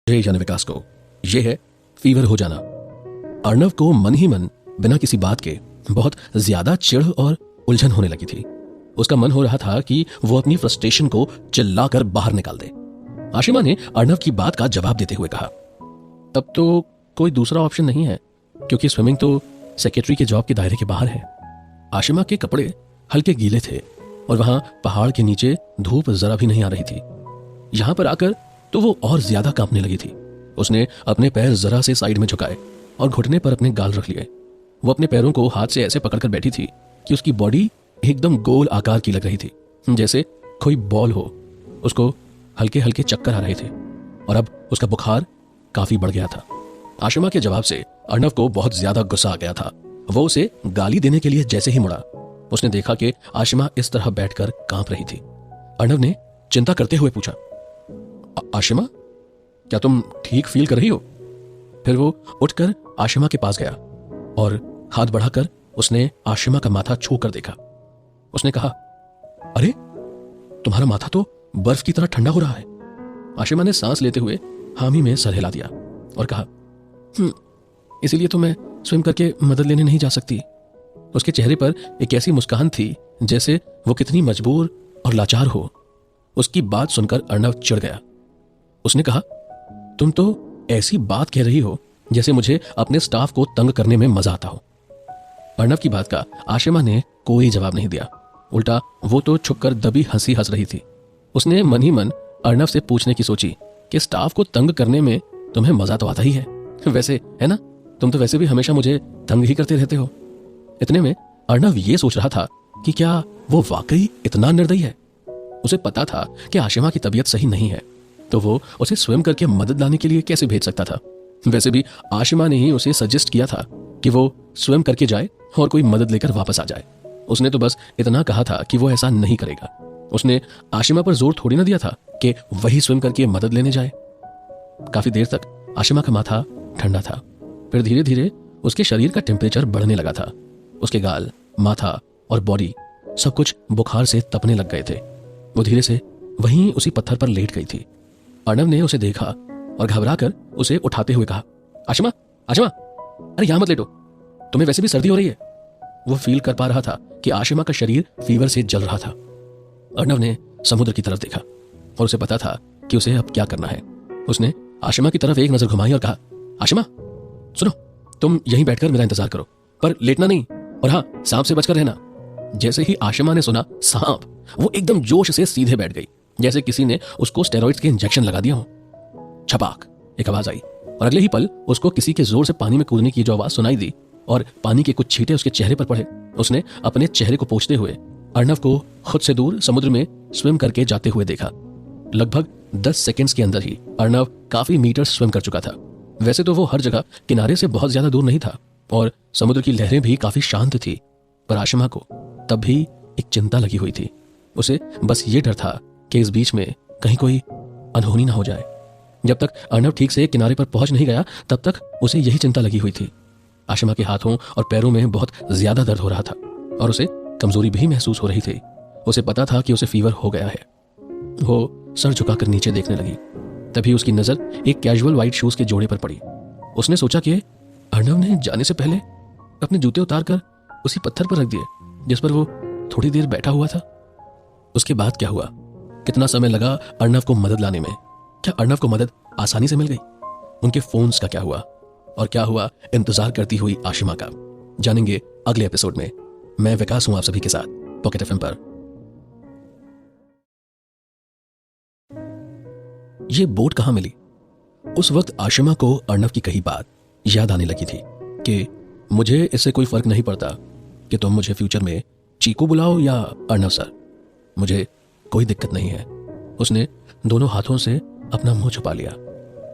यानी विकास को यह है फीवर हो जाना। अर्णव को मन ही मन बिना किसी बात के बहुत ज्यादा चिढ़ और उलझन होने लगी थी। उसका मन हो रहा था कि वो अपनी फ्रस्ट्रेशन को चिल्लाकर बाहर निकाल दे। आशिमा ने अर्णव की बात का जवाब देते हुए कहा, अब तो कोई दूसरा ऑप्शन नहीं है क्योंकि स्विमिंग तो सेक्रेटरी के जॉब के दायरे के बाहर है। आशिमा के कपड़े हल्के गीले थे और वहां पहाड़ के नीचे धूप जरा भी नहीं आ रही थी। यहां पर आकर तो वो और ज्यादा कांपने लगी थी। उसने अपने पैर जरा से साइड में झुकाए और घुटने पर अपने गाल रख लिए। वो अपने पैरों को हाथ से ऐसे पकड़कर बैठी थी कि उसकी बॉडी एकदम गोल आकार की लग रही थी, जैसे कोई बॉल हो। उसको हल्के हल्के चक्कर आ रहे थे और अब उसका बुखार काफी बढ़ गया था। आशिमा के जवाब से अर्णव को बहुत ज्यादा गुस्सा आ गया था। वो उसे गाली देने के लिए जैसे ही मुड़ा, उसने देखा कि आशिमा इस तरह बैठकर कांप रही थी। अर्णव ने चिंता करते हुए पूछा, आशिमा, क्या तुम ठीक फील कर रही हो? फिर वो उठकर आशिमा के पास गया और हाथ बढ़ाकर उसने आशिमा का माथा छू कर देखा। उसने कहा, अरे तुम्हारा माथा तो बर्फ की तरह ठंडा हो रहा है। आशिमा ने सांस लेते हुए हामी में सर हिला दिया और कहा, इसीलिए तो मैं स्विम करके मदद लेने नहीं जा सकती। उसके चेहरे पर एक ऐसी मुस्कान थी जैसे वो कितनी मजबूर और लाचार हो। उसकी बात सुनकर अर्णव चिढ़ गया। उसने कहा, तुम तो ऐसी बात कह रही हो जैसे मुझे अपने स्टाफ को तंग करने में मजा आता हो। अर्णव की बात का आशिमा ने कोई जवाब नहीं दिया। उल्टा वो तो छुपकर दबी हंसी हंस रही थी। उसने मन ही मन अर्णव से पूछने की सोची कि स्टाफ को तंग करने में तुम्हें मजा तो आता ही है, वैसे है ना? तुम तो वैसे भी हमेशा मुझे तंग ही करते रहते हो। इतने में अर्णव ये सोच रहा था कि क्या वो वाकई इतना निर्दयी है। उसे पता था कि आशिमा की तबीयत सही नहीं है, तो वो उसे स्विम करके मदद लाने के लिए कैसे भेज सकता था। वैसे भी आशिमा ने ही उसे सजेस्ट किया था कि वो स्विम करके जाए और कोई मदद लेकर वापस आ जाए। उसने तो बस इतना कहा था कि वो ऐसा नहीं करेगा। उसने आशिमा पर जोर थोड़ी ना दिया था कि वही स्विम करके मदद लेने जाए। काफी देर तक आशिमा का माथा ठंडा था, फिर धीरे धीरे उसके शरीर का टेम्परेचर बढ़ने लगा था। उसके गाल, माथा और बॉडी सब कुछ बुखार से तपने लग गए थे। वो धीरे से वहीं उसी पत्थर पर लेट गई थी। अर्णव ने उसे देखा और घबराकर उसे उठाते हुए कहा, आशिमा, आशिमा, अरे यहां मत लेटो, तुम्हें वैसे भी सर्दी हो रही है। वो फील कर पा रहा था कि आशिमा का शरीर फीवर से जल रहा था। अर्णव ने समुद्र की तरफ देखा और उसे पता था कि उसे अब क्या करना है। उसने आशिमा की तरफ एक नजर घुमाई और कहा, आशिमा, सुनो, तुम यहीं बैठकर मेरा इंतजार करो, पर लेटना नहीं, और हाँ, सांप से बचकर रहना। जैसे ही आशिमा ने सुना सांप, वो एकदम जोश से सीधे बैठ गई, जैसे किसी ने उसको स्टेरॉइड्स के इंजेक्शन लगा दिया हो। छपाक एक आवाज आई और अगले ही पल उसको किसी के जोर से पानी में कूदने की जो आवाज सुनाई दी और पानी के कुछ छींटे उसके चेहरे पर पड़े। उसने अपने चेहरे को पोंछते हुए अर्णव को खुद से दूर समुद्र में स्विम करके जाते हुए देखा। लगभग 10 सेकंड्स के अंदर ही अर्णव काफी मीटर स्विम कर चुका था। वैसे तो वो हर जगह किनारे से बहुत ज्यादा दूर नहीं था और समुद्र की लहरें भी काफी शांत थी, पर आशिमा को तब भी एक चिंता लगी हुई थी। उसे बस ये डर था कि इस बीच में कहीं कोई अनहोनी ना हो जाए। जब तक अर्णव ठीक से किनारे पर पहुंच नहीं गया, तब तक उसे यही चिंता लगी हुई थी। आशिमा के हाथों और पैरों में बहुत ज्यादा दर्द हो रहा था और उसे कमजोरी भी महसूस हो रही थी। उसे पता था कि उसे फीवर हो गया है। वो सर झुकाकर नीचे देखने लगी। तभी उसकी नजर एक कैजुअल व्हाइट शूज के जोड़े पर पड़ी। उसने सोचा कि अर्णव ने जाने से पहले अपने जूते उतारकर उसी पत्थर पर रख दिए जिस पर वो थोड़ी देर बैठा हुआ था। उसके बाद क्या हुआ? कितना समय लगा अर्णव को मदद लाने में? क्या अर्णव को मदद आसानी से मिल गई? उनके फोन्स का क्या हुआ? और क्या हुआ इंतजार करती हुई आशिमा का? जानेंगे अगले एपिसोड में। मैं विकास हूं आप सभी के साथ पॉकेट एफएम पर। ये बोट कहां मिली? उस वक्त आशिमा को अर्णव की कही बात याद आने लगी थी कि मुझे इससे कोई फर्क नहीं पड़ता कि तुम मुझे फ्यूचर में चीकू बुलाओ या अर्णव सर, मुझे कोई दिक्कत नहीं है। उसने दोनों हाथों से अपना मुंह छुपा लिया।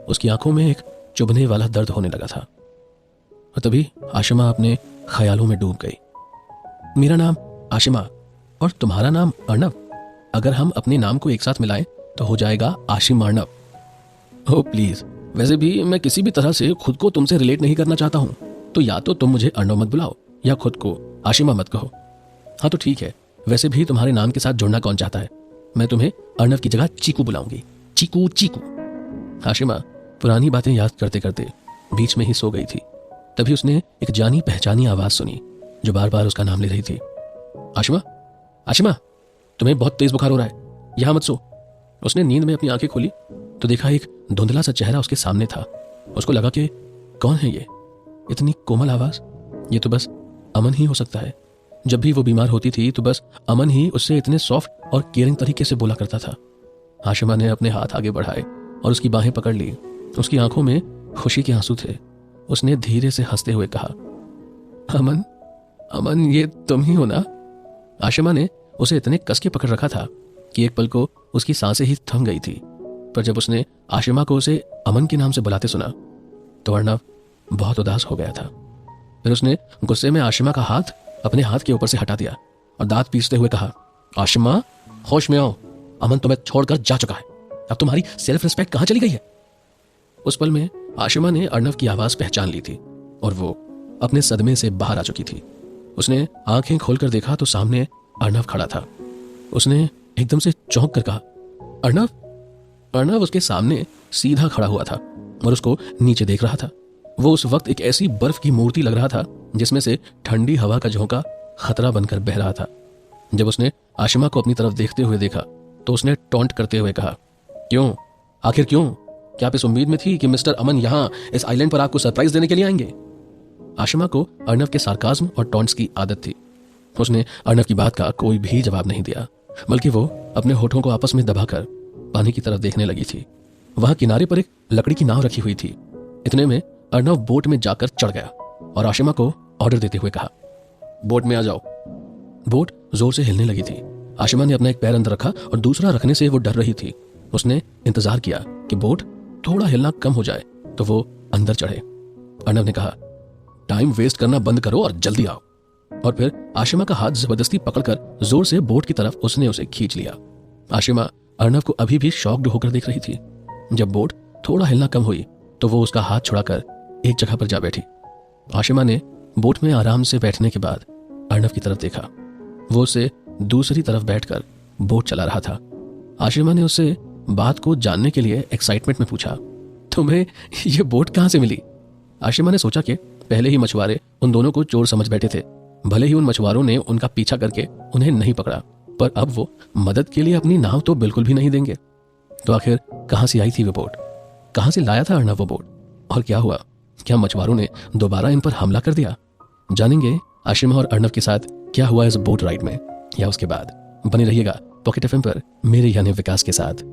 उसकी आंखों में एक चुभने वाला दर्द होने लगा था और तभी आशिमा अपने ख्यालों में डूब गई। मेरा नाम आशिमा और तुम्हारा नाम अर्णव, अगर हम अपने नाम को एक साथ मिलाएं तो हो जाएगा आशिम अर्णव। ओह प्लीज, वैसे भी मैं किसी भी तरह से खुद को तुमसे रिलेट नहीं करना चाहता हूं, तो या तो तुम मुझे अर्णव मत बुलाओ या खुद को आशिमा मत कहो। हाँ तो ठीक है, वैसे भी तुम्हारे नाम के साथ जुड़ना कौन चाहता है। मैं तुम्हें अर्णव की जगह चीकू बुलाऊंगी। चीकू चीकू। आशिमा, पुरानी बातें याद करते करते बीच में ही सो गई थी। तभी उसने एक जानी पहचानी आवाज सुनी जो बार बार उसका नाम ले रही थी। आशिमा, आशिमा, तुम्हें बहुत तेज बुखार हो रहा है, यहां मत सो। उसने नींद में अपनी आंखें खोली तो देखा एक धुंधला सा चेहरा उसके सामने था। उसको लगा कि कौन है ये, इतनी कोमल आवाज, ये तो बस अमन ही हो सकता है। जब भी वो बीमार होती थी तो बस अमन ही उससे इतने सॉफ्ट और केयरिंग तरीके से बोला करता था। आशिमा ने अपने हाथ आगे बढ़ाए और उसकी बाहें पकड़ ली। उसकी आंखों में खुशी के आंसू थे। उसने धीरे से हंसते हुए कहा, अमन, अमन, ये तुम ही हो ना? आशिमा ने उसे इतने कस के पकड़ रखा था कि एक पल को उसकी सांसें ही थम गई थी। पर जब उसने आशिमा को उसे अमन के नाम से बुलाते सुना तो अर्णव बहुत उदास हो गया था। फिर उसने गुस्से में आशिमा का हाथ अपने हाथ के ऊपर से हटा दिया और दांत पीसते हुए कहा, आशिमा, होश में आओ, अमन तुम्हें छोड़कर जा चुका है, अब तुम्हारी सेल्फ रिस्पेक्ट कहां चली गई है? उस पल में आशिमा ने अर्णव की आवाज पहचान ली थी और वो अपने सदमे से बाहर आ चुकी थी। उसने आंखें खोलकर देखा तो सामने अर्णव खड़ा था। उसने एकदम से चौंक कर कहा, अर्णव। अर्णव उसके सामने सीधा खड़ा हुआ था और उसको नीचे देख रहा था। वो उस वक्त एक ऐसी बर्फ की मूर्ति लग रहा था जिसमें से ठंडी हवा का झोंका खतरा बनकर बह रहा था। जब उसने आशिमा को अपनी तरफ देखते हुए देखा तो उसने टॉन्ट करते हुए कहा, क्यों, आखिर क्यों? क्या आप इस उम्मीद में थी कि मिस्टर अमन यहां इस आइलैंड पर आपको सरप्राइज देने के लिए आएंगे? आशिमा को अर्णव के सार्काज्म और टॉन्ट्स की आदत थी। उसने अर्णव की बात का कोई भी जवाब नहीं दिया, बल्कि वो अपने होठों को आपस में दबाकर पानी की तरफ देखने लगी थी। वहां किनारे पर एक लकड़ी की नाव रखी हुई थी। इतने में अर्णव बोट में जाकर चढ़ गया और आशिमा को ऑर्डर देते हुए कहा, बोट में आ जाओ। बोट जोर से हिलने लगी थी। आशिमा ने अपना एक पैर अंदर रखा और दूसरा रखने से वो डर रही थी। उसने इंतजार किया कि बोट थोड़ा हिलना कम हो जाए तो वो अंदर चढ़े। अर्णव ने कहा, टाइम वेस्ट करना बंद करो और जल्दी आओ। और फिर आशिमा का हाथ जबरदस्ती पकड़कर जोर से बोट की तरफ उसने उसे खींच लिया। आशिमा अर्णव को अभी भी शॉक्ड होकर देख रही थी। जब बोट थोड़ा हिलना कम हुई तो वो उसका हाथ छुड़ाकर एक जगह पर जा बैठी। आशिमा ने बोट में आराम से बैठने के बाद अर्णव की तरफ देखा। वो उसे दूसरी तरफ बैठकर बोट चला रहा था। आशिमा ने उससे बात को जानने के लिए एक्साइटमेंट में पूछा, तुम्हें ये बोट कहां से मिली? आशिमा ने सोचा कि पहले ही मछुआरे उन दोनों को चोर समझ बैठे थे। भले ही उन मछुआरों ने उनका पीछा करके उन्हें नहीं पकड़ा, पर अब वो मदद के लिए अपनी नाव तो बिल्कुल भी नहीं देंगे। तो आखिर कहां से आई थी वो बोट? कहां से लाया था अर्णव वो बोट? और क्या हुआ? क्या मछुआरों ने दोबारा इन पर हमला कर दिया? जानेंगे आशिमा और अर्णव के साथ क्या हुआ इस बोट राइड में, या उसके बाद। बने रहिएगा पॉकेट एफएम पर मेरे यानी विकास के साथ।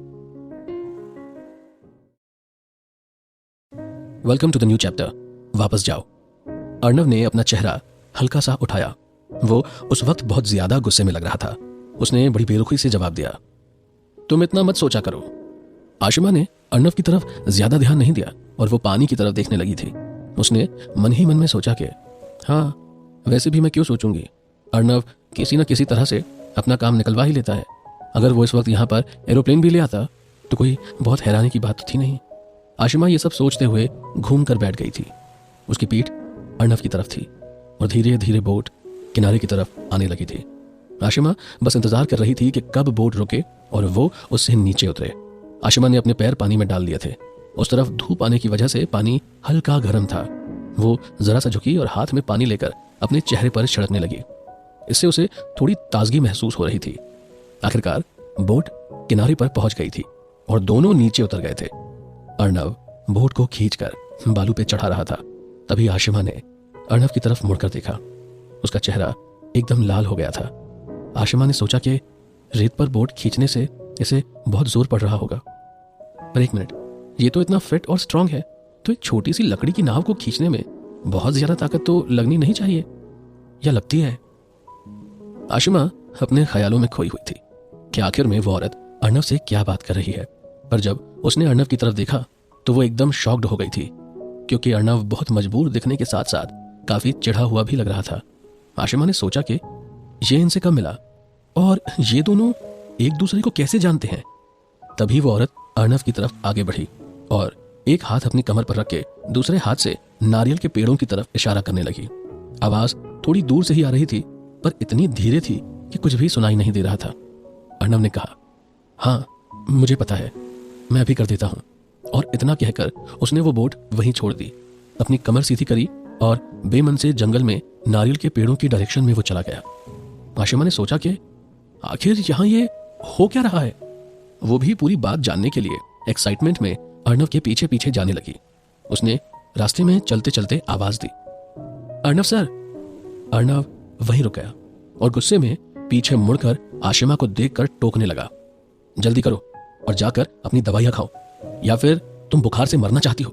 Welcome to the new chapter. वापस जाओ। अर्णव ने अपना चेहरा हल्का सा उठाया। वो उस वक्त बहुत ज्यादा गुस्से में लग रहा था। उसने बड़ी बेरुखी से जवाब दिया, तुम इतना मत सोचा करो। आशिमा ने अर्णव की तरफ ज्यादा ध्यान नहीं दिया और वो पानी की तरफ देखने लगी थी। उसने मन ही मन में सोचा कि हाँ, वैसे भी मैं क्यों सोचूंगी, अर्णव किसी न किसी तरह से अपना काम निकलवा ही लेता है। अगर वो इस वक्त यहाँ पर एरोप्लेन भी ले आता तो कोई बहुत हैरानी की बात तो थी नहीं। आशिमा ये सब सोचते हुए घूम कर बैठ गई थी। उसकी पीठ अर्णव की तरफ थी और धीरे धीरे बोट किनारे की तरफ आने लगी थी। आशिमा बस इंतजार कर रही थी कि कब बोट रुके और वो उससे नीचे उतरे। आशिमा ने अपने पैर पानी में डाल दिए थे। उस तरफ धूप आने की वजह से पानी हल्का गर्म था। वो जरा सा झुकी और हाथ में पानी लेकर अपने चेहरे पर छिड़कने लगी। इससे उसे थोड़ी ताजगी महसूस हो रही थी। आखिरकार बोट किनारे पर पहुंच गई थी और दोनों नीचे उतर गए थे। अर्णव बोट को खींचकर बालू पे चढ़ा रहा था। तभी आशिमा ने अर्णव की तरफ मुड़कर देखा। उसका चेहरा एकदम लाल हो गया था। आशिमा ने सोचा कि रेत पर बोट खींचने से इसे बहुत जोर पड़ रहा होगा। पर एक मिनट, ये तो इतना फिट और स्ट्रांग है, तो एक छोटी सी लकड़ी की नाव को खींचने में बहुत ज्यादा ताकत तो लगनी नहीं चाहिए, या लगती है? आशिमा अपने ख्यालों में खोई हुई थी कि आखिर में वो औरत अर्णव से क्या बात कर रही है। पर जब उसने अर्णव की तरफ देखा तो वो एकदम शॉक्ड हो गई थी, क्योंकि अर्णव बहुत मजबूर दिखने के साथ साथ काफी चिढ़ा हुआ भी लग रहा था। आशिमा ने सोचा कि ये इनसे कब मिला और ये दोनों एक दूसरे को कैसे जानते हैं। तभी वो औरत अर्णव की तरफ आगे बढ़ी और एक हाथ अपनी कमर पर रख के दूसरे हाथ से नारियल के पेड़ों की तरफ इशारा करने लगी। आवाज थोड़ी दूर से ही आ रही थी, पर इतनी धीरे थी कि कुछ भी सुनाई नहीं दे रहा था। अर्णव ने कहा, हाँ मुझे पता है, मैं अभी कर देता हूँ। और इतना कहकर उसने वो बोट वहीं छोड़ दी, अपनी कमर सीधी करी और बेमन से जंगल में नारियल के पेड़ों की डायरेक्शन में वो चला गया। आशिमा ने सोचा कि आखिर यहां ये हो क्या रहा है। वो भी पूरी बात जानने के लिए एक्साइटमेंट में अर्णव के पीछे पीछे जाने लगी। उसने रास्ते में चलते चलते आवाज दी, अर्णव सर। अर्णव वहीं रुक गया और गुस्से में पीछे मुड़कर आशिमा को देखकर टोकने लगा, जल्दी करो और जाकर अपनी दवाइयां खाओ, या फिर तुम बुखार से मरना चाहती हो।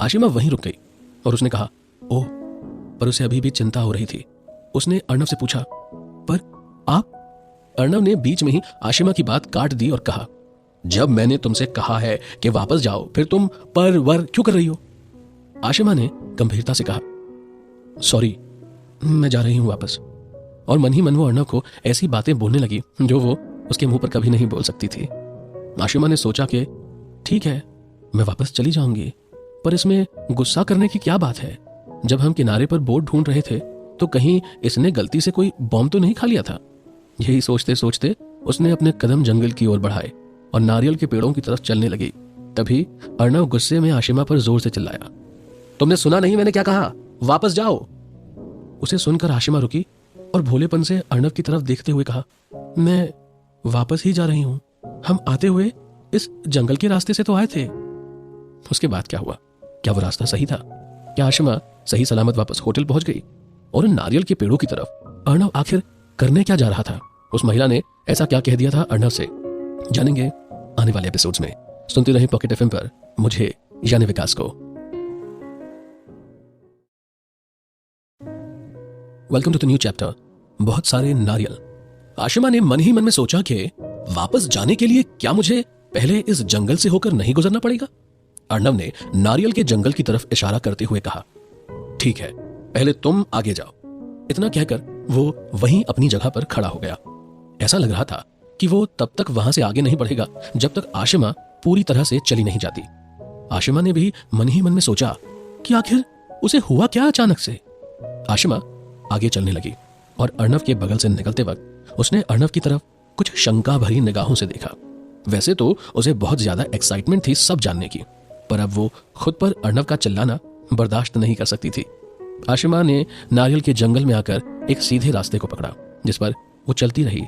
आशिमा वहीं रुक गई और उसने कहा, ओह, पर उसे अभी भी चिंता हो रही थी। उसने अर्णव से पूछा, पर आप? अर्णव ने बीच में ही आशिमा की बात काट दी और कहा, जब मैंने तुमसे कहा है कि वापस जाओ, फिर तुम पर वर क्यों कर रही हो? आशिमा ने गंभीरता से कहा, सॉरी, मैं जा रही हूं वापस। और मन ही मन वो अर्णव को ऐसी बातें बोलने लगी जो वो उसके मुंह पर कभी नहीं बोल सकती थी। आशिमा ने सोचा कि ठीक है, मैं वापस चली जाऊंगी, पर इसमें गुस्सा करने की क्या बात है। जब हम किनारे पर बोट ढूंढ रहे थे तो कहीं इसने गलती से कोई बॉम्ब तो नहीं खा लिया था। यही सोचते सोचते उसने अपने कदम जंगल की ओर बढ़ाए और नारियल के पेड़ों की तरफ चलने लगी। तभी अर्णव गुस्से में आशिमा पर जोर से चिल्लाया, तुमने सुना नहीं मैंने क्या कहा? वापस जाओ। उसे सुनकर आशिमा रुकी और भोलेपन से अर्णव की तरफ देखते हुए कहा, मैं वापस ही जा रही हूं, हम आते हुए इस जंगल के रास्ते से तो आए थे। उसके बाद क्या हुआ? क्या वो रास्ता सही था? क्या आशिमा सही सलामत वापस होटल पहुंच गई? और उन नारियल के पेड़ों की तरफ अर्णव आखिर करने क्या जा रहा था? उस महिला ने ऐसा क्या कह दिया था अर्णव से? जानेंगे आने वाले एपिसोड्स में। सुनते रहें पॉकेट एफएम पर मुझे यानी विकास को। Welcome to the new chapter, बहुत सारे नारियल। आशिमा ने मन ही मन में सोचा कि वापस जाने के लिए क्या मुझे पहले इस जंगल से होकर नहीं गुजरना पड़ेगा? अर्णव ने नारियल के जंगल की तरफ इशारा करते हुए कहा, ठीक है, पहले तुम आगे जाओ। इतना कहकर वो वहीं अपनी जगह पर खड़ा हो गया। ऐसा लग रहा था कि वो तब तक वहां से आगे नहीं बढ़ेगा जब तक आशिमा पूरी तरह से चली नहीं जाती। आशिमा ने भी मन ही मन में सोचा कि आखिर उसे हुआ क्या अचानक से। आशिमा आगे चलने लगी और अर्णव के बगल से निकलते वक्त उसने अर्णव की तरफ कुछ शंका भरी निगाहों से देखा। वैसे तो उसे बहुत ज्यादा एक्साइटमेंट थी सब जानने की, पर अब वो खुद पर अर्णव का चिल्लाना बर्दाश्त नहीं कर सकती थी। आशिमा ने नारियल के जंगल में आकर एक सीधे रास्ते को पकड़ा जिस पर वो चलती रही।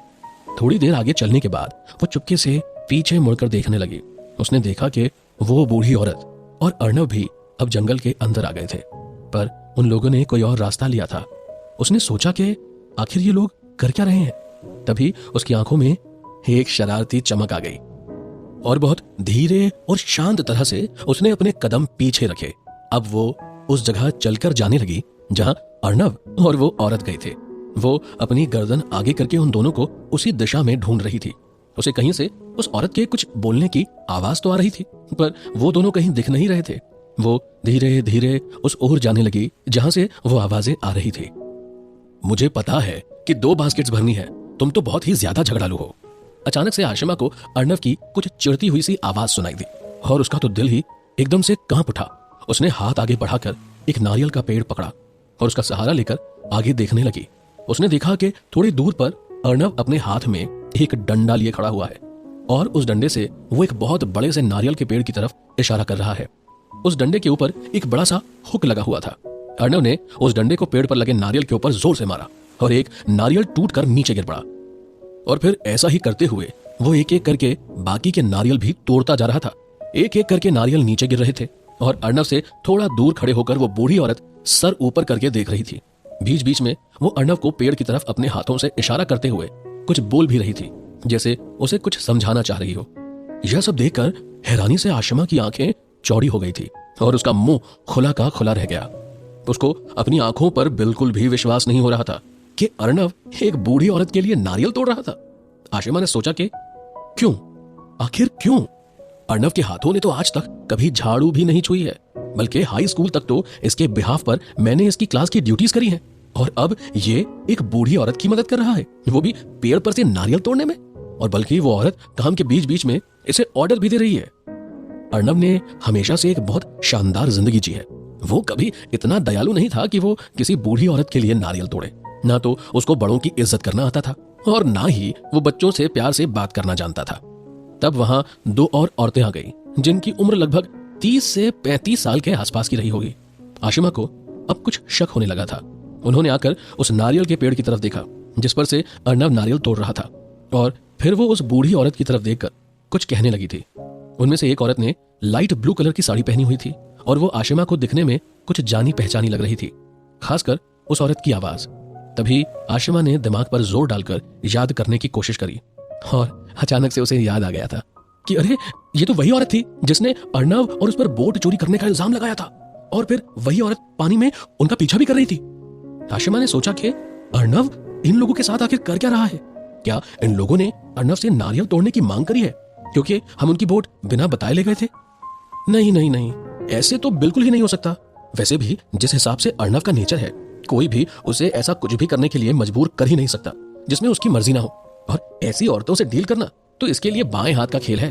थोड़ी देर आगे चलने के बाद वो चुपके से पीछे मुड़कर देखने लगी। उसने देखा कि वो बूढ़ी औरत और अर्णव भी अब जंगल के अंदर आ गए थे, पर उन लोगों ने कोई और रास्ता लिया था। उसने सोचा कि आखिर ये लोग कर क्या रहे हैं। तभी उसकी आंखों में एक शरारती चमक आ गई और बहुत धीरे और शांत तरह से उसने अपने कदम पीछे रखे। अब वो उस जगह चलकर जाने लगी जहां अर्णव और वो औरत गए थे। वो अपनी गर्दन आगे करके उन दोनों को उसी दिशा में ढूंढ रही थी। उसे कहीं से उस औरत के कुछ बोलने की आवाज तो आ रही थी, पर वो दोनों कहीं दिख नहीं रहे थे। वो धीरे धीरे उस ओर जाने लगी जहां से वो आवाजें आ रही थी। मुझे पता है कि 2 बास्केट्स भरनी है, तुम तो बहुत ही ज्यादा झगड़ालू हो। अचानक से आशिमा को अर्णव की कुछ चिढ़ती हुई सी आवाज सुनाई दी और उसका तो दिल ही एकदम से कांप उठा। उसने हाथ आगे बढ़ाकर एक नारियल का पेड़ पकड़ा और उसका सहारा लेकर आगे देखने लगी। उसने देखा कि थोड़ी दूर पर अर्णव अपने हाथ में एक डंडा लिए खड़ा हुआ है और उस डंडे से वो एक बहुत बड़े से नारियल के पेड़ की तरफ इशारा कर रहा है। उस डंडे के ऊपर एक बड़ा सा हुक लगा हुआ था। अर्णव ने उस डंडे को पेड़ पर लगे नारियल के ऊपर जोर से मारा और एक नारियल टूटकर नीचे गिर पड़ा। और फिर ऐसा ही करते हुए वो एक एक करके बाकी के नारियल भी तोड़ता जा रहा था। एक एक करके नारियल नीचे गिर रहे थे और अर्णव से थोड़ा दूर खड़े होकर वो बूढ़ी औरत सर ऊपर करके देख रही थी। बीच बीच में वो अर्णव को पेड़ की तरफ अपने हाथों से इशारा करते हुए कुछ बोल भी रही थी, जैसे उसे कुछ समझाना चाह रही हो। यह सब देखकर हैरानी से आशिमा की आंखें चौड़ी हो गई थी और उसका मुंह खुला का खुला रह गया। उसको अपनी आंखों पर बिल्कुल भी विश्वास नहीं हो रहा था कि अर्णव एक बूढ़ी औरत के लिए नारियल तोड़ रहा था। आशिमा ने सोचा कि क्यों, आखिर क्यों? अर्णव के हाथों ने तो आज तक कभी झाड़ू भी नहीं छुई है, बल्कि हाई स्कूल तक तो इसके बिहाफ पर मैंने इसकी क्लास की ड्यूटीज करी हैं, और अब ये एक बूढ़ी औरत की मदद कर रहा है, वो भी पेड़ पर से नारियल तोड़ने में। और बल्कि वो औरत काम के बीच बीच में इसे ऑर्डर भी दे रही है। अर्णव ने हमेशा से एक बहुत शानदार जिंदगी जी है। वो कभी इतना दयालु नहीं था कि वो किसी बूढ़ी औरत के लिए नारियल तोड़े। ना तो उसको बड़ों की इज्जत करना आता था और ना ही वो बच्चों से प्यार से बात करना जानता था। तब वहां 2 और औरतें आ गई जिनकी उम्र लगभग 30 से 35 साल के आसपास की रही होगी। आशिमा को अब कुछ शक होने लगा था। उन्होंने आकर उस नारियल के पेड़ की तरफ देखा जिस पर से अर्नव नारियल तोड़ रहा था, और फिर वो उस बूढ़ी औरत की तरफ देखकर कुछ कहने लगी थी। उनमें से एक औरत ने लाइट ब्लू कलर की साड़ी पहनी हुई थी और वो आशिमा को दिखने में कुछ जानी पहचानी लग रही थी, खासकर उस औरत की आवाज। तभी आशिमा ने दिमाग पर जोर डालकर याद करने की कोशिश करी और अचानक से उसे याद आ गया था कि अरे, ये तो वही औरत थी जिसने अर्नव और उस पर बोट चोरी करने का इल्जाम लगाया था, और फिर वही औरत पानी में उनका पीछा भी कर रही थी। आशिमा ने सोचा कि अर्नव इन लोगों के साथ आखिर कर क्या रहा है? क्या इन लोगों ने अर्नव से नारियल तोड़ने की मांग करी है क्योंकि हम उनकी बोट बिना बताए ले गए थे? नहीं नहीं नहीं, ऐसे तो बिल्कुल ही नहीं हो सकता। वैसे भी जिस हिसाब से अर्नव का नेचर है, कोई भी उसे ऐसा कुछ भी करने के लिए मजबूर कर ही नहीं सकता जिसमें उसकी मर्जी ना हो, और ऐसी औरतों से डील करना तो इसके लिए बाएं हाथ का खेल है।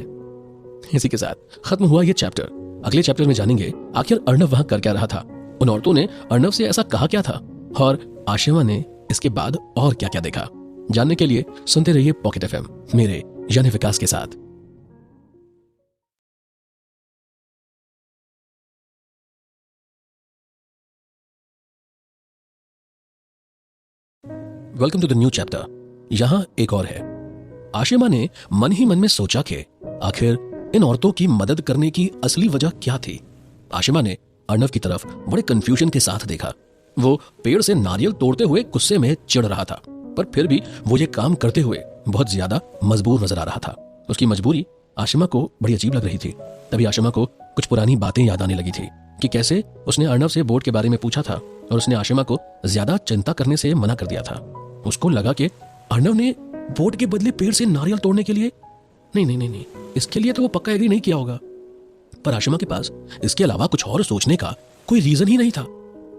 इसी के साथ खत्म हुआ ये चैप्टर। अगले चैप्टर में जानेंगे आखिर अर्नव वहां कर क्या रहा था, उन औरतों ने अर्नव से ऐसा कहा क्या था, और आशिमा ने इसके बाद और क्या क्या देखा। जानने के लिए सुनते रहिए पॉकेट एफएम, मेरे यानी विकास के साथ। Welcome to the new chapter. यहां एक और है। आशिमा ने मन ही मन में सोचा कि आखिर इन औरतों की मदद करने की असली वजह क्या थी। आशिमा ने अर्नव की तरफ बड़े कंफ्यूजन के साथ देखा। वो पेड़ से नारियल तोड़ते हुए गुस्से में चिढ़ रहा था, पर फिर भी वो ये काम करते हुए बहुत ज्यादा मजबूर नजर आ रहा था। उसकी मजबूरी आशिमा को बड़ी अजीब लग रही थी। तभी आशिमा को कुछ पुरानी बातें याद आने लगी थी कि कैसे उसने अर्नव से बोट के बारे में पूछा था और उसने आशिमा को ज्यादा चिंता करने से मना कर दिया था। उसको लगा कि अर्नव ने बोट के बदले पेड़ से नारियल तोड़ने के लिए नहीं नहीं नहीं नहीं, इसके लिए तो वो पक्का एग्री नहीं किया होगा। पर आशिमा के पास इसके अलावा कुछ और सोचने का कोई रीजन ही नहीं था।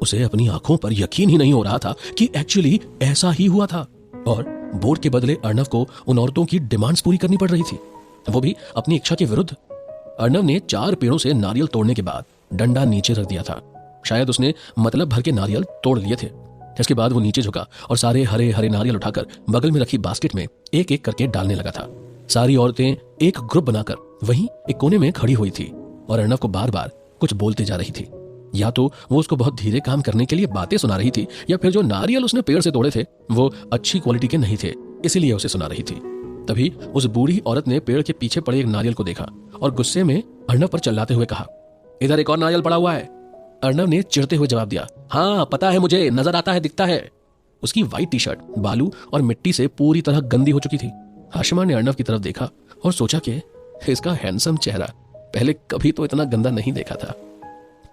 उसे अपनी आंखों पर यकीन ही नहीं हो रहा था कि एक्चुअली ऐसा ही हुआ था, और बोट के बदले अर्नव को उन औरतों की डिमांड्स पूरी करनी पड़ रही थी, वो भी अपनी इच्छा के विरुद्ध। अर्नव ने 4 पेड़ों से नारियल तोड़ने के बाद डंडा नीचे रख दिया था। शायद उसने मतलब भर के नारियल तोड़ लिए थे। इसके बाद वो नीचे झुका और सारे हरे हरे नारियल उठाकर बगल में रखी बास्केट में एक एक करके डालने लगा था। सारी औरतें एक ग्रुप बनाकर वहीं एक कोने में खड़ी हुई थी और अर्नव को बार बार कुछ बोलते जा रही थी। या तो वो उसको बहुत धीरे काम करने के लिए बातें सुना रही थी, या फिर जो नारियल उसने पेड़ से तोड़े थे वो अच्छी क्वालिटी के नहीं थे, इसीलिए उसे सुना रही थी। तभी उस बूढ़ी औरत ने पेड़ के पीछे पड़े एक नारियल को देखा और गुस्से में अर्नव पर चिल्लाते हुए कहा, इधर एक और नारियल पड़ा हुआ है। अर्नव ने चिढ़ते हुए जवाब दिया, हाँ पता है मुझे, नजर आता है, दिखता है। उसकी व्हाइट टी शर्ट बालू और मिट्टी से पूरी तरह गंदी हो चुकी थी। आशिमा ने अर्नव की तरफ देखा और सोचा कि इसका हैंडसम चेहरा पहले कभी तो इतना गंदा नहीं देखा था।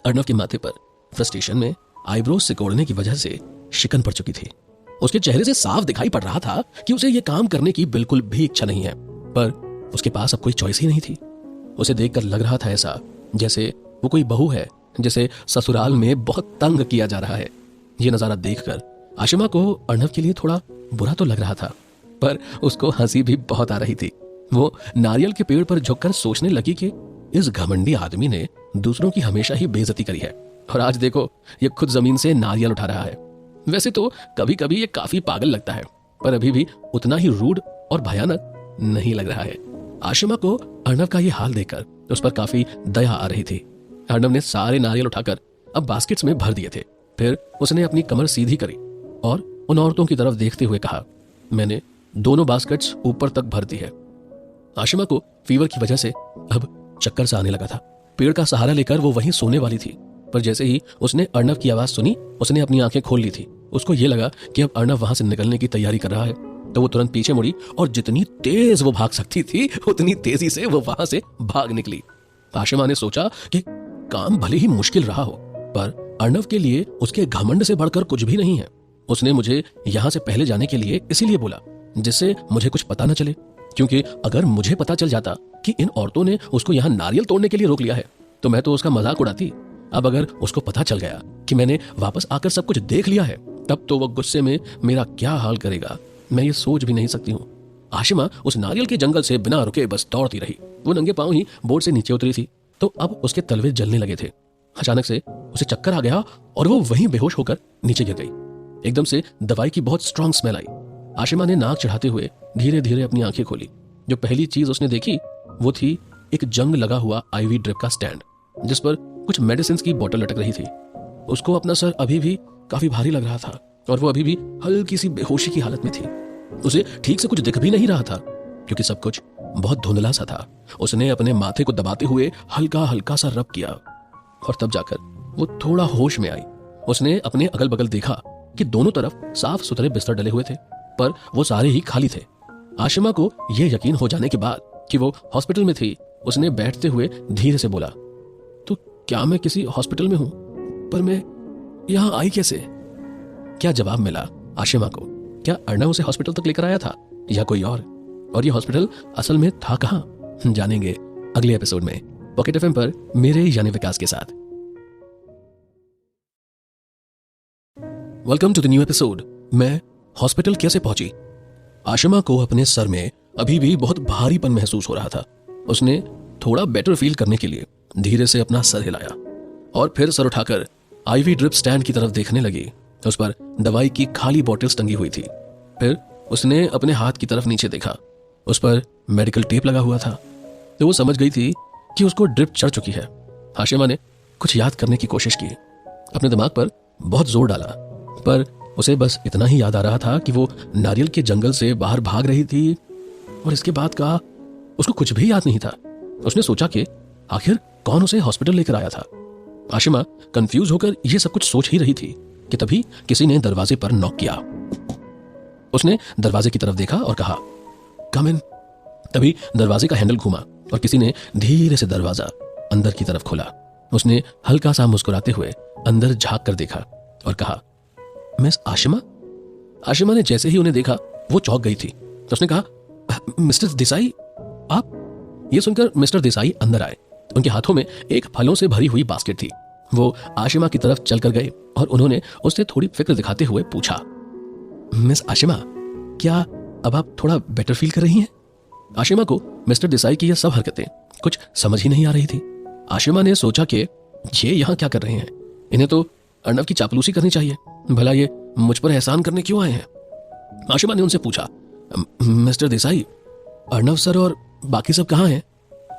अर्नव के माथे पर फ्रस्ट्रेशन में आईब्रोज सिकोड़ने की वजह से शिकन पड़ चुकी थी। उसके चेहरे से साफ दिखाई पड़ रहा था कि उसे यह काम करने की बिल्कुल भी इच्छा नहीं है, पर उसके पास अब कोई चॉइस ही नहीं थी। उसे देखकर लग रहा था ऐसा जैसे वो कोई बहू है जिसे ससुराल में बहुत तंग किया जा रहा है। ये नजारा देखकर आशिमा को अर्नव के लिए थोड़ा बुरा तो लग रहा था, पर उसको हंसी भी बहुत आ रही थी। वो नारियल के पेड़ पर झुककर सोचने लगी कि इस घमंडी आदमी ने दूसरों की हमेशा ही बेइज्जती करी है, और आज देखो ये खुद जमीन से नारियल उठा रहा है। वैसे तो कभी कभी ये काफी पागल लगता है, पर अभी भी उतना ही रूड और भयानक नहीं लग रहा है। आशिमा को अर्नव का ये हाल देखकर उस पर काफी दया आ रही थी। अर्नव ने सारे नारियल उठाकर अब बास्केट्स में भर दिए थे। फिर उसने अपनी कमर सीधी करी और उन औरतों की तरफ देखते हुए कहा, मैंने दोनों बास्केट्स ऊपर तक भर दी है। आशिमा को फीवर की वजह से अब चक्कर सा आने लगा था। पेड़ का सहारा लेकर वो वहीं सोने वाली थी, पर जैसे ही उसने अर्नव की आवाज सुनी उसने अपनी आंखें खोल ली थी। उसको ये लगा कि अब अर्नव वहां से निकलने की तैयारी कर रहा है, तो वो तुरंत पीछे मुड़ी और जितनी तेज वो भाग सकती थी उतनी तेजी से वो वहां से भाग निकली। आशिमा ने सोचा कि काम भले ही मुश्किल रहा हो, पर अर्नव के लिए उसके घमंड से बढ़कर कुछ भी नहीं है। उसने मुझे यहां से पहले जाने के लिए इसीलिए बोला जिससे मुझे कुछ पता न चले, क्योंकि अगर मुझे पता चल जाता कि इन औरतों ने उसको यहाँ नारियल तोड़ने के लिए रोक लिया है तो मैं तो उसका मजाक उड़ाती। अब अगर उसको पता चल गया कि मैंने वापस आकर सब कुछ देख लिया है, तब तो वो गुस्से में मेरा क्या हाल करेगा, मैं ये सोच भी नहीं सकती हूँ। आशिमा उस नारियल के जंगल से बिना रुके बस दौड़ती रही। वो नंगे पांव ही बोट से नीचे उतरी थी तो अब उसके तलवे जलने लगे थे। अचानक से उसे चक्कर आ गया और वो वहीं बेहोश होकर नीचे गिर गई। एकदम से दवाई की बहुत स्ट्रांग स्मेल आई। आशिमा ने नाक चढ़ाते हुए धीरे धीरे अपनी आंखें खोली। जो पहली चीज उसने देखी वो थी एक जंग लगा हुआ आईवी ड्रिप का स्टैंड जिस पर कुछ मेडिसिन की बोतल लटक रही थी। उसको अपना सर अभी भी काफी भारी लग रहा था और वो अभी भी हल्की सी बेहोशी की हालत में थी। उसे ठीक से कुछ दिख भी नहीं रहा था क्योंकि सब कुछ बहुत धुंधला सा था। उसने अपने माथे को दबाते हुए हल्का हल्का सा रब किया और तब जाकर वो थोड़ा होश में आई। उसने अपने अगल बगल देखा कि दोनों तरफ साफ सुथरे बिस्तर डले हुए थे पर वो सारे ही खाली थे। आशिमा को यह यकीन हो जाने के बाद कि वो हॉस्पिटल में थी, उसने बैठते हुए धीरे से बोला, तो क्या मैं किसी हॉस्पिटल में हूं? पर मैं यहां आई कैसे? क्या जवाब मिला आशिमा को? क्या अर्णव उसे हॉस्पिटल तक लेकर आया था या कोई और ये हॉस्पिटल असल में था कहां? जानेंगे अगले एपिसोड में पॉकेट एफएम पर मेरे यानी विकास के साथ। Welcome to the new episode. मैं हॉस्पिटल कैसे पहुंची? आशिमा को अपने सर में अभी भी बहुत भारीपन महसूस हो रहा था। उसने थोड़ा बेटर फील करने के लिए धीरे से अपना सर हिलाया और फिर सर उठाकर आईवी ड्रिप स्टैंड की तरफ देखने लगी। उस पर दवाई की खाली बॉटल्स टंगी हुई थी। फिर उसने अपने हाथ की तरफ नीचे देखा, उस पर मेडिकल टेप लगा हुआ था। तो वो समझ गई थी कि उसको ड्रिप चढ़ चुकी है। आशिमा ने कुछ याद करने की कोशिश की, अपने दिमाग पर बहुत जोर डाला, पर उसे बस इतना ही याद आ रहा था कि वो नारियल के जंगल से बाहर भाग रही थी और इसके बाद का उसको कुछ भी याद नहीं था। उसने सोचा कि आखिर कौन उसे हॉस्पिटल लेकर आया था। आशिमा कंफ्यूज होकर यह सब कुछ सोच ही रही थी कि तभी किसी ने दरवाजे पर नॉक किया। उसने दरवाजे की तरफ देखा और कहा, कम इन। तभी दरवाजे का हैंडल घूमा और किसी ने धीरे से दरवाजा अंदर की तरफ खोला। उसने हल्का सा मुस्कुराते हुए अंदर झांक कर देखा और कहा, मिस आशिमा? आशिमा ने जैसे ही उन्हें देखा वो चौंक गई थी। तो उसने कहा, मिस्टर देसाई आप? ये सुनकर मिस्टर देसाई अंदर आए। उनके हाथों में एक फलों से भरी हुई बास्केट थी। वो आशिमा की तरफ चलकर गए और उन्होंने उससे थोड़ी फिक्र दिखाते हुए पूछा, मिस आशिमा, क्या अब आप थोड़ा बेटर फील कर रही हैं? आशिमा को मिस्टर देसाई की यह सब हरकतें कुछ समझ ही नहीं आ रही थी। आशिमा ने सोचा कि ये यहाँ क्या कर रहे हैं? इन्हें तो अर्णव की चापलूसी करनी चाहिए। भला ये मुझ पर एहसान करने क्यों आए हैं? आशिमा ने उनसे पूछा, मिस्टर देसाई, अर्णव सर और बाकी सब कहाँ हैं?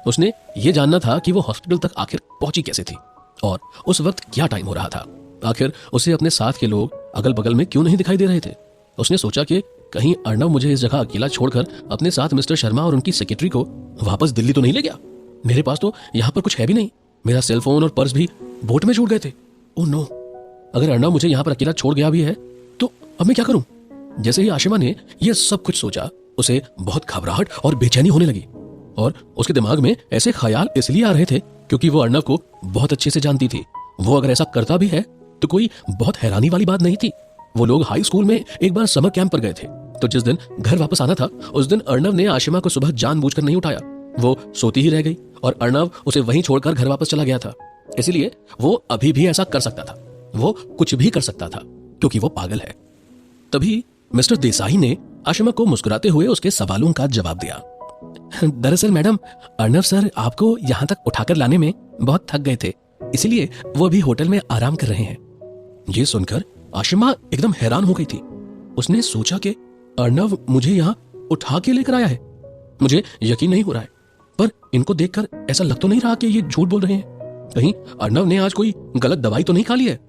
उसने ये जानना था कि वो हॉस्पिटल तक आखिर पहुंची कैसे थी और उस वक्त क्या टाइम हो रहा था। आखिर उसे अपने साथ के लोग अगल बगल में क्यों नहीं दिखाई दे रहे थे? उसने सोचा कि कहीं अर्णव मुझे इस जगह अकेला छोड़कर अपने साथ मिस्टर शर्मा और उनकी सेक्रेटरी को वापस दिल्ली तो नहीं ले गया। मेरे पास तो यहाँ पर कुछ है भी नहीं। मेरा सेलफोन और पर्स भी बोट में छूट गए थे। ओह नो, अगर अर्णव मुझे यहाँ पर अकेला छोड़ गया भी है तो अब मैं क्या करूं? जैसे ही आशिमा ने यह सब कुछ सोचा, उसे बहुत घबराहट और बेचैनी होने लगी और उसके दिमाग में ऐसे ख्याल इसलिए आ रहे थे क्योंकि वो अर्णव को बहुत अच्छे से जानती थी। वो अगर ऐसा करता भी है तो कोई बहुत हैरानी वाली बात नहीं थी। वो लोग हाई स्कूल में एक बार समर कैंप पर गए थे, तो जिस दिन घर वापस आना था उस दिन अर्णव ने आशिमा को सुबह जानबूझकर नहीं उठाया। वो सोती ही रह गई और अर्णव उसे वहीं छोड़कर घर वापस चला गया था। इसलिए वो अभी भी ऐसा कर सकता था, वो कुछ भी कर सकता था क्योंकि वो पागल है। तभी मिस्टर देसाई ने आशिमा को मुस्कुराते हुए उसके सवालों का जवाब दिया। दरअसल मैडम, अर्णव सर आपको यहाँ तक उठाकर लाने में बहुत थक गए थे, इसलिए वो अभी होटल में आराम कर रहे हैं। ये सुनकर आशिमा एकदम हैरान हो गई थी। उसने सोचा कि अर्णव मुझे यहाँ उठा के लेकर आया है। मुझे यकीन नहीं हो रहा है, पर इनको देखकर ऐसा लग तो नहीं रहा कि ये झूठ बोल रहे हैं। कहीं अर्णव ने आज कोई गलत दवाई तो नहीं खा ली है?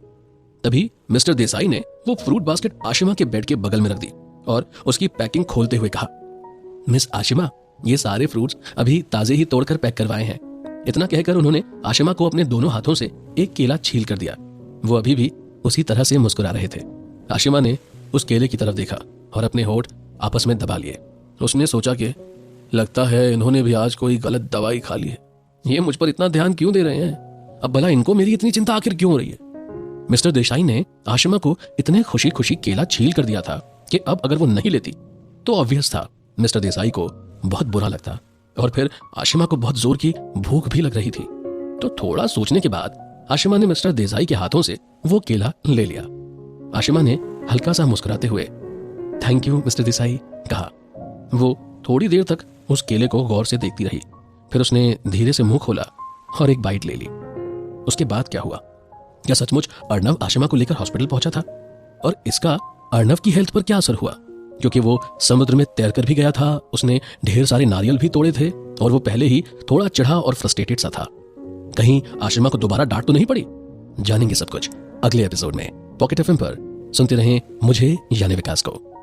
तभी मिस्टर देसाई ने वो फ्रूट बास्केट आशिमा के बेड के बगल में रख दी और उसकी पैकिंग खोलते हुए कहा, मिस आशिमा, ये सारे फ्रूट्स अभी ताजे ही तोड़कर पैक करवाए हैं। इतना कहकर उन्होंने आशिमा को अपने दोनों हाथों से एक केला छील कर दिया। वो अभी भी उसी तरह से मुस्कुरा रहे थे। आशिमा ने उस केले की तरफ देखा और अपने होठ आपस में दबा लिए। उसने सोचा कि लगता है इन्होंने भी आज कोई गलत दवाई खा ली है। ये मुझ पर इतना ध्यान क्यों दे रहे हैं? अब भला इनको मेरी इतनी चिंता आखिर क्यों हो रही है? मिस्टर देसाई ने आशिमा को इतने खुशी खुशी केला छील कर दिया था कि अब अगर वो नहीं लेती तो ऑब्वियस था मिस्टर देसाई को बहुत बुरा लगता और फिर आशिमा को बहुत जोर की भूख भी लग रही थी। तो थोड़ा सोचने के बाद आशिमा ने मिस्टर देसाई के हाथों से वो केला ले लिया। आशिमा ने हल्का सा मुस्कुराते हुए थैंक यू मिस्टर देसाई कहा। वो थोड़ी देर तक उस केले को गौर से देखती रही, फिर उसने धीरे से मुंह खोला और एक बाइट ले ली। उसके बाद क्या हुआ? क्या सचमुच अर्णव आशिमा को लेकर हॉस्पिटल पहुंचा था? और इसका अर्णव की हेल्थ पर क्या असर हुआ? क्योंकि वो समुद्र में तैरकर भी गया था, उसने ढेर सारे नारियल भी तोड़े थे और वो पहले ही थोड़ा चिढ़ा और फ्रस्ट्रेटेड सा था। कहीं आशिमा को दोबारा डांट तो नहीं पड़ी? जानेंगे सब कुछ अगले एपिसोड में पॉकेट एफएम पर। सुनते रहें मुझे यानी विकास को।